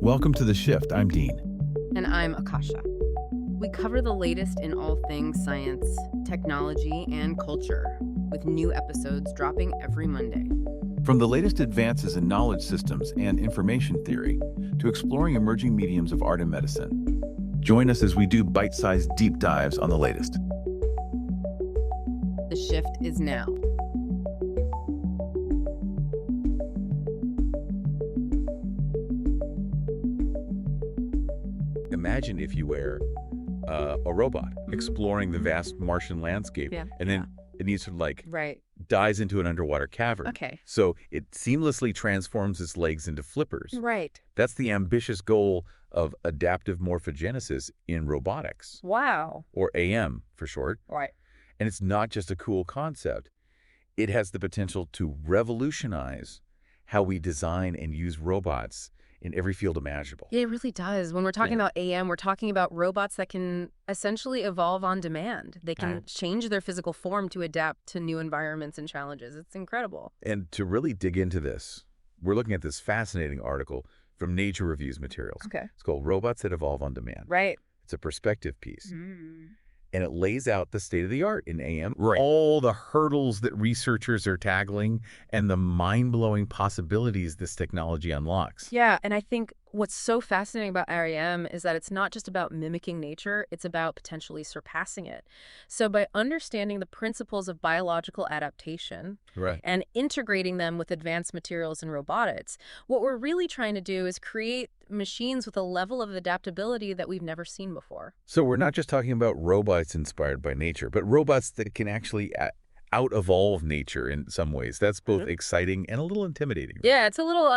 Welcome to The Shift. I'm Dean. And I'm Akasha. We cover the latest in all things science, technology, and culture, with new episodes dropping every Monday. From the latest advances in knowledge systems and information theory to exploring emerging mediums of art and medicine, join us as we do bite-sized deep dives on the latest. The shift is now. Imagine, if you were a robot exploring the vast Martian landscape, and then it needs to Right. dives into an underwater cavern. Okay. So it seamlessly transforms its legs into flippers. Right. That's the ambitious goal of adaptive morphogenesis in robotics, Wow. or AM for short. Right. And it's not just a cool concept. It has the potential to revolutionize how we design and use robots in every field imaginable. Yeah, it really does. When we're talking about AM, we're talking about robots that can essentially evolve on demand. They can change their physical form to adapt to new environments and challenges. It's incredible. And to really dig into this, we're looking at this fascinating article from Nature Reviews Materials. Okay. It's called Robots That Evolve on Demand. Right. It's a perspective piece. Mm. And it lays out the state of the art in AM, Right. all the hurdles that researchers are tackling, and the mind-blowing possibilities this technology unlocks. Yeah, and I think what's so fascinating about REM is that it's not just about mimicking nature, it's about potentially surpassing it. So by understanding the principles of biological adaptation Right. and integrating them with advanced materials and robotics, what we're really trying to do is create machines with a level of adaptability that we've never seen before. So we're not just talking about robots inspired by nature, but robots that can actually out-evolve nature in some ways. That's both exciting and a little intimidating. Yeah, it's a little,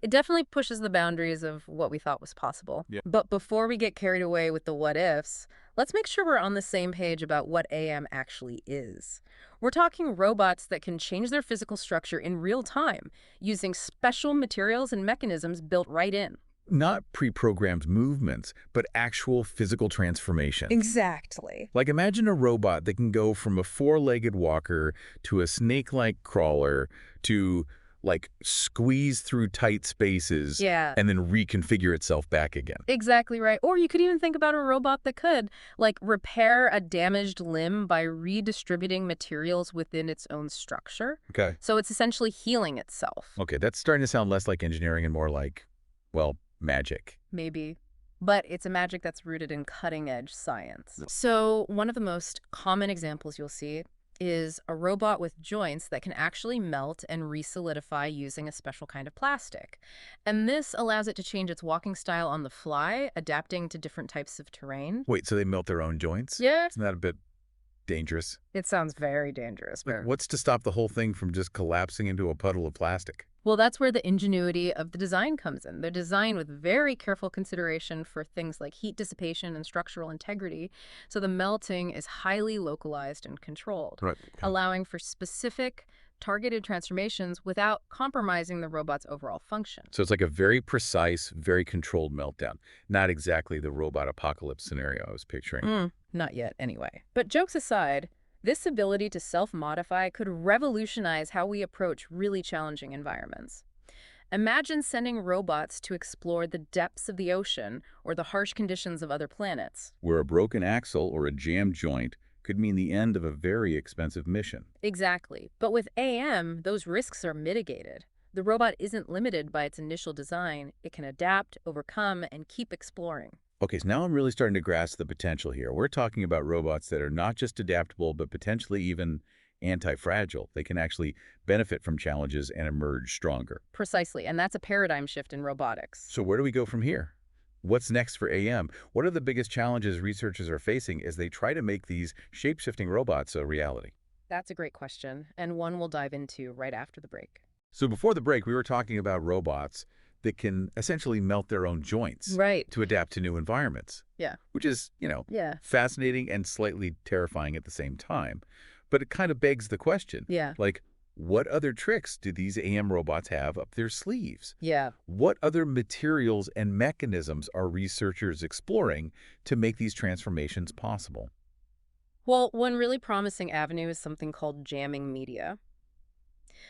it definitely pushes the boundaries of what we thought was possible. Yeah. But before we get carried away with the what ifs, let's make sure we're on the same page about what AM actually is. We're talking robots that can change their physical structure in real time using special materials and mechanisms built right in. Not pre-programmed movements, but actual physical transformation. Exactly. Like, imagine a robot that can go from a four-legged walker to a snake-like crawler to, squeeze through tight spaces Yeah. and then reconfigure itself back again. Exactly right. Or you could even think about a robot that could, repair a damaged limb by redistributing materials within its own structure. Okay. So it's essentially healing itself. Okay, that's starting to sound less like engineering and more like, well, magic. Maybe. But it's a magic that's rooted in cutting-edge science. So one of the most common examples you'll see is a robot with joints that can actually melt and re-solidify using a special kind of plastic. And this allows it to change its walking style on the fly, adapting to different types of terrain. Wait, so they melt their own joints? Yeah. Isn't that a bit dangerous? It sounds very dangerous. What's to stop the whole thing from just collapsing into a puddle of plastic? Well, that's where the ingenuity of the design comes in. They're designed with very careful consideration for things like heat dissipation and structural integrity, so the melting is highly localized and controlled, Right. allowing for specific, targeted transformations without compromising the robot's overall function. So it's like a very precise, very controlled meltdown. Not exactly the robot apocalypse scenario I was picturing. Not yet, anyway. But jokes aside, this ability to self-modify could revolutionize how we approach really challenging environments. Imagine sending robots to explore the depths of the ocean or the harsh conditions of other planets. Where a broken axle or a jammed joint could mean the end of a very expensive mission. Exactly. But with AM, those risks are mitigated. The robot isn't limited by its initial design. It can adapt, overcome, and keep exploring. Okay, so now I'm really starting to grasp the potential here. We're talking about robots that are not just adaptable, but potentially even anti-fragile. They can actually benefit from challenges and emerge stronger. Precisely, and that's a paradigm shift in robotics. So where do we go from here? What's next for AM? What are the biggest challenges researchers are facing as they try to make these shape-shifting robots a reality? That's a great question, and one we'll dive into right after the break. So before the break, we were talking about robots that can essentially melt their own joints Right. to adapt to new environments. Yeah. Which is, Yeah. fascinating and slightly terrifying at the same time. But it kind of begs the question, Yeah. like, What other tricks do these AM robots have up their sleeves? Yeah. What other materials and mechanisms are researchers exploring to make these transformations possible? Well, one really promising avenue is something called jamming media.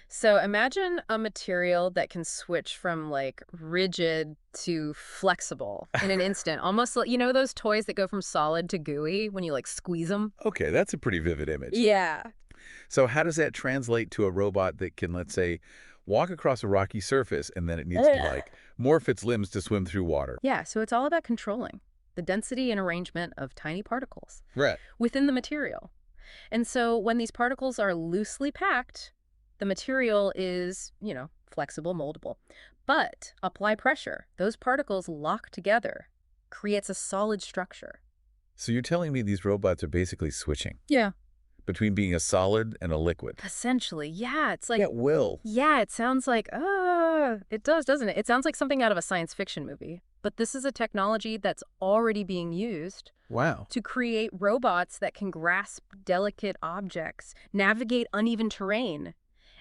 So imagine a material that can switch from like rigid to flexible in an instant, almost like, those toys that go from solid to gooey when you like squeeze them? Okay, that's a pretty vivid image. Yeah. So how does that translate to a robot that can, let's say, walk across a rocky surface and then it needs to, like, morph its limbs to swim through water? Yeah, so it's all about controlling the density and arrangement of tiny particles Right. within the material. And so when these particles are loosely packed, the material is, flexible, moldable. But apply pressure, those particles lock together, creates a solid structure. So you're telling me these robots are basically switching Yeah. between being a solid and a liquid? Essentially, yeah, it's like, At will. yeah, it sounds like, it does, doesn't it? It sounds like something out of a science fiction movie. But this is a technology that's already being used Wow. to create robots that can grasp delicate objects, navigate uneven terrain,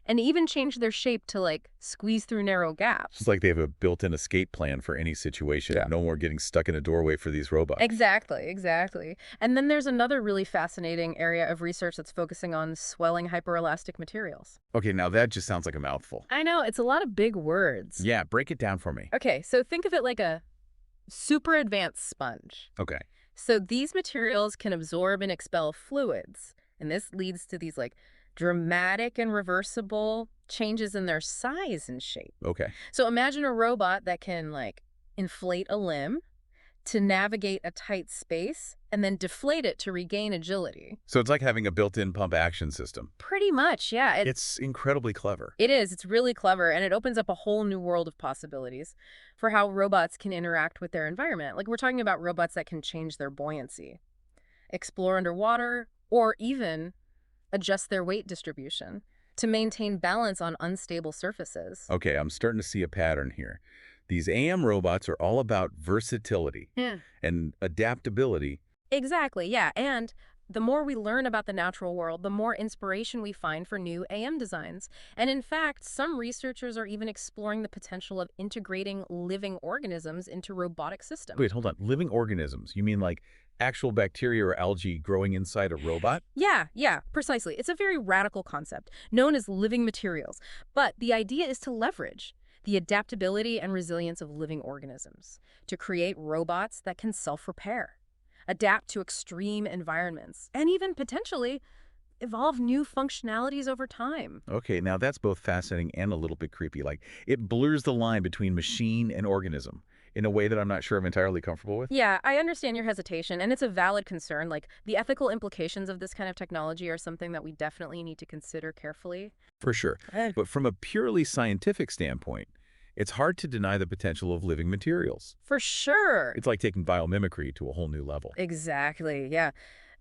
and even change their shape to, like, squeeze through narrow gaps. It's like they have a built-in escape plan for any situation. Yeah. No more getting stuck in a doorway for these robots. Exactly, exactly. And then there's another really fascinating area of research that's focusing on swelling hyperelastic materials. Okay, now that just sounds like a mouthful. I know, it's a lot of big words. Yeah, break it down for me. Okay, so think of it like a super advanced sponge. Okay. So these materials can absorb and expel fluids, and this leads to these like dramatic and reversible changes in their size and shape. Okay. So imagine a robot that can like inflate a limb to navigate a tight space and then deflate it to regain agility. So it's like having a built-in pump action system. Pretty much, yeah. It's incredibly clever. It is. It's really clever, and it opens up a whole new world of possibilities for how robots can interact with their environment. Like, we're talking about robots that can change their buoyancy, explore underwater, or even adjust their weight distribution to maintain balance on unstable surfaces. Okay, I'm starting to see a pattern here. These AM robots are all about versatility Yeah. and adaptability. Exactly, yeah. And the more we learn about the natural world, the more inspiration we find for new AM designs. And in fact, some researchers are even exploring the potential of integrating living organisms into robotic systems. Wait, hold on. Living organisms? You mean like actual bacteria or algae growing inside a robot? Yeah, precisely. It's a very radical concept, known as living materials. But the idea is to leverage the adaptability and resilience of living organisms to create robots that can self-repair, adapt to extreme environments, and even potentially evolve new functionalities over time. Okay, now that's both fascinating and a little bit creepy. Like, it blurs the line between machine and organism in a way that I'm not sure I'm entirely comfortable with. Yeah, I understand your hesitation, and it's a valid concern. Like, the ethical implications of this kind of technology are something that we definitely need to consider carefully. For sure. But from a purely scientific standpoint, it's hard to deny the potential of living materials. For sure. It's like taking biomimicry to a whole new level. Exactly, yeah.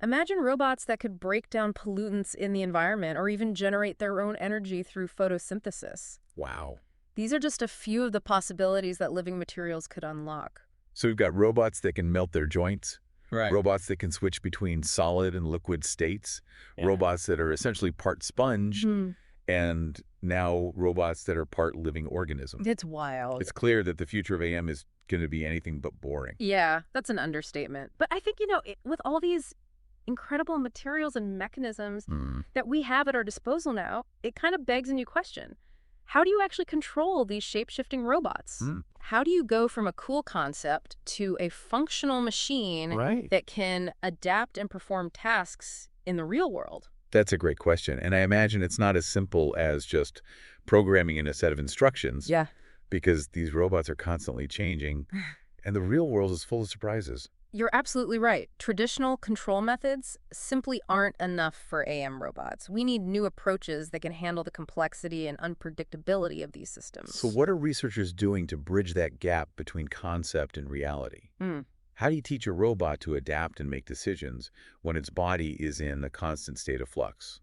Imagine robots that could break down pollutants in the environment or even generate their own energy through photosynthesis. Wow. These are just a few of the possibilities that living materials could unlock. So we've got robots that can melt their joints, Right. robots that can switch between solid and liquid states, Yeah. robots that are essentially part sponge, and now robots that are part living organism. It's wild. It's clear that the future of AM is going to be anything but boring. Yeah, that's an understatement. But I think, with all these incredible materials and mechanisms that we have at our disposal now, it kind of begs a new question. How do you actually control these shape-shifting robots? How do you go from a cool concept to a functional machine Right. that can adapt and perform tasks in the real world? That's a great question. And I imagine it's not as simple as just programming in a set of instructions. Yeah. Because these robots are constantly changing, and the real world is full of surprises. You're absolutely right. Traditional control methods simply aren't enough for AM robots. We need new approaches that can handle the complexity and unpredictability of these systems. So what are researchers doing to bridge that gap between concept and reality? How do you teach a robot to adapt and make decisions when its body is in a constant state of flux?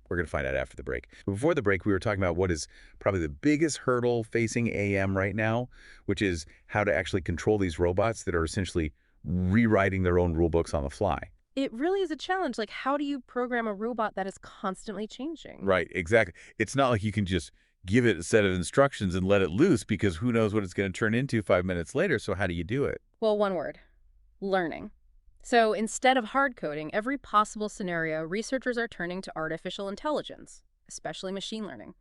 We're going to find out after the break. Before the break, we were talking about what is probably the biggest hurdle facing AM right now, which is how to actually control these robots that are essentially rewriting their own rule books on the fly. It really is a challenge. Like, how do you program a robot that is constantly changing? Right, exactly. It's not like you can just give it a set of instructions and let it loose because who knows what it's going to turn into 5 minutes later. So how do you do it? Well, one word: learning. So instead of hard coding every possible scenario, researchers are turning to artificial intelligence, especially machine learning.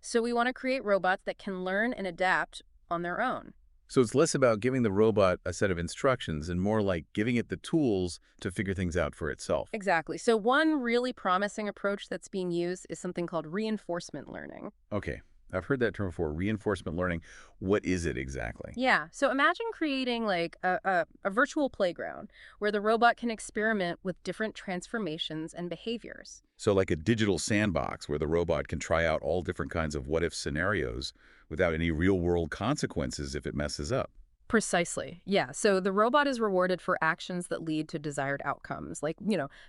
So we want to create robots that can learn and adapt on their own. So it's less about giving the robot a set of instructions and more like giving it the tools to figure things out for itself. Exactly. So one really promising approach that's being used is something called reinforcement learning. Okay, I've heard that term before, reinforcement learning. What is it exactly? Yeah. So imagine creating like a virtual playground where the robot can experiment with different transformations and behaviors. So like a digital sandbox where the robot can try out all different kinds of what-if scenarios without any real-world consequences if it messes up. Precisely. Yeah. So the robot is rewarded for actions that lead to desired outcomes, like,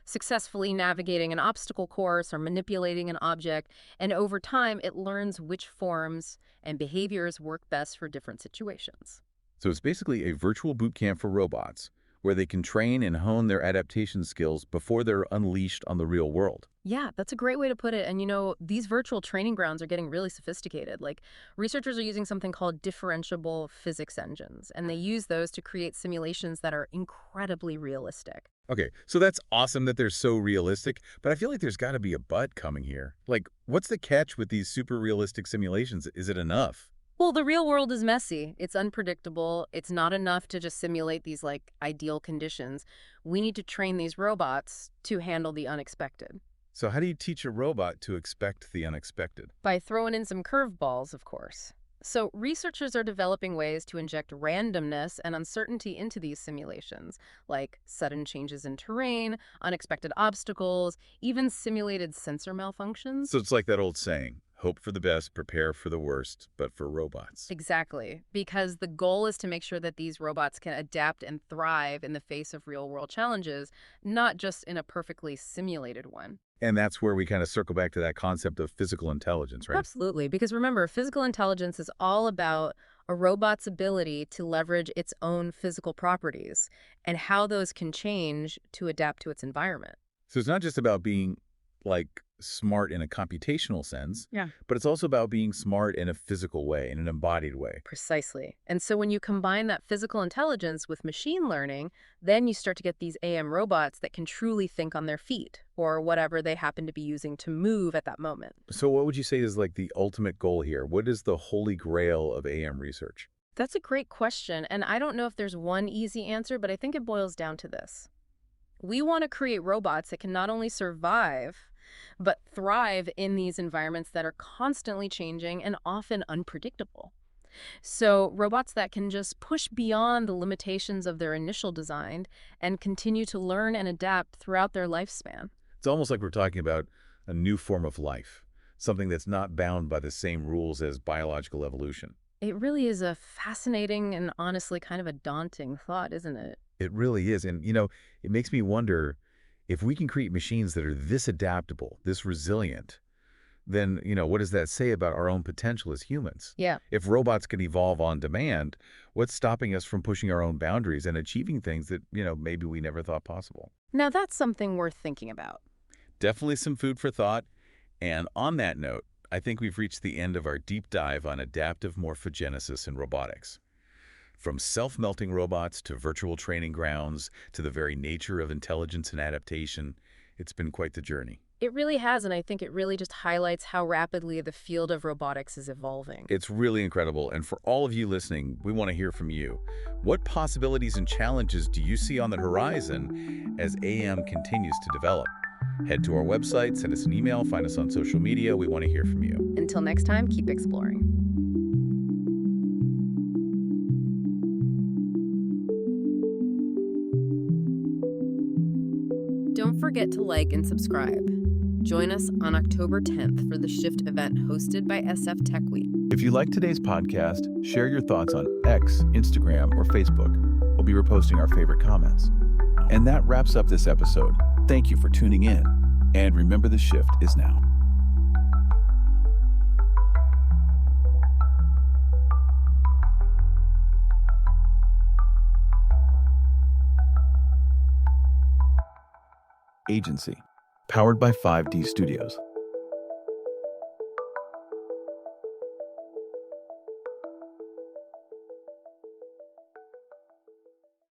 successfully navigating an obstacle course or manipulating an object. And over time, it learns which forms and behaviors work best for different situations. So it's basically a virtual boot camp for robots where they can train and hone their adaptation skills before they're unleashed on the real world. Yeah, that's a great way to put it. And these virtual training grounds are getting really sophisticated. Like, researchers are using something called differentiable physics engines, and they use those to create simulations that are incredibly realistic. Okay, so that's awesome that they're so realistic, but I feel like there's got to be a but coming here. Like, what's the catch with these super realistic simulations? Is it enough? Well, the real world is messy. It's unpredictable. It's not enough to just simulate these ideal conditions. We need to train these robots to handle the unexpected. So how do you teach a robot to expect the unexpected? By throwing in some curveballs, of course. So researchers are developing ways to inject randomness and uncertainty into these simulations, like sudden changes in terrain, unexpected obstacles, even simulated sensor malfunctions. So it's like that old saying, hope for the best, prepare for the worst, but for robots. Exactly, because the goal is to make sure that these robots can adapt and thrive in the face of real-world challenges, not just in a perfectly simulated one. And that's where we kind of circle back to that concept of physical intelligence, right? Absolutely, because remember, physical intelligence is all about a robot's ability to leverage its own physical properties and how those can change to adapt to its environment. So it's not just about being like smart in a computational sense, Yeah. but it's also about being smart in a physical way, in an embodied way. Precisely. And so when you combine that physical intelligence with machine learning, then you start to get these AM robots that can truly think on their feet or whatever they happen to be using to move at that moment. So what would you say is like the ultimate goal here? What is the holy grail of AM research? That's a great question, and I don't know if there's one easy answer, but I think it boils down to this. We want to create robots that can not only survive, but thrive in these environments that are constantly changing and often unpredictable. So robots that can just push beyond the limitations of their initial design and continue to learn and adapt throughout their lifespan. It's almost like we're talking about a new form of life, something that's not bound by the same rules as biological evolution. It really is a fascinating and honestly kind of a daunting thought, isn't it? It really is. And, it makes me wonder if we can create machines that are this adaptable, this resilient, then, what does that say about our own potential as humans? Yeah. If robots can evolve on demand, what's stopping us from pushing our own boundaries and achieving things that, maybe we never thought possible? Now that's something worth thinking about. Definitely some food for thought. And on that note, I think we've reached the end of our deep dive on adaptive morphogenesis in robotics. From self-melting robots to virtual training grounds to the very nature of intelligence and adaptation, it's been quite the journey. It really has, and I think it really just highlights how rapidly the field of robotics is evolving. It's really incredible, and for all of you listening, we want to hear from you. What possibilities and challenges do you see on the horizon as AM continues to develop? Head to our website, send us an email, find us on social media. We want to hear from you. Until next time, keep exploring. Don't forget to like and subscribe. Join us on October 10th for the Shift event hosted by SF Tech Week. If you like today's podcast, share your thoughts on X, Instagram, or Facebook. We'll be reposting our favorite comments. And that wraps up this episode. Thank you for tuning in. And remember, the shift is now. agency. Powered by 5D Studios.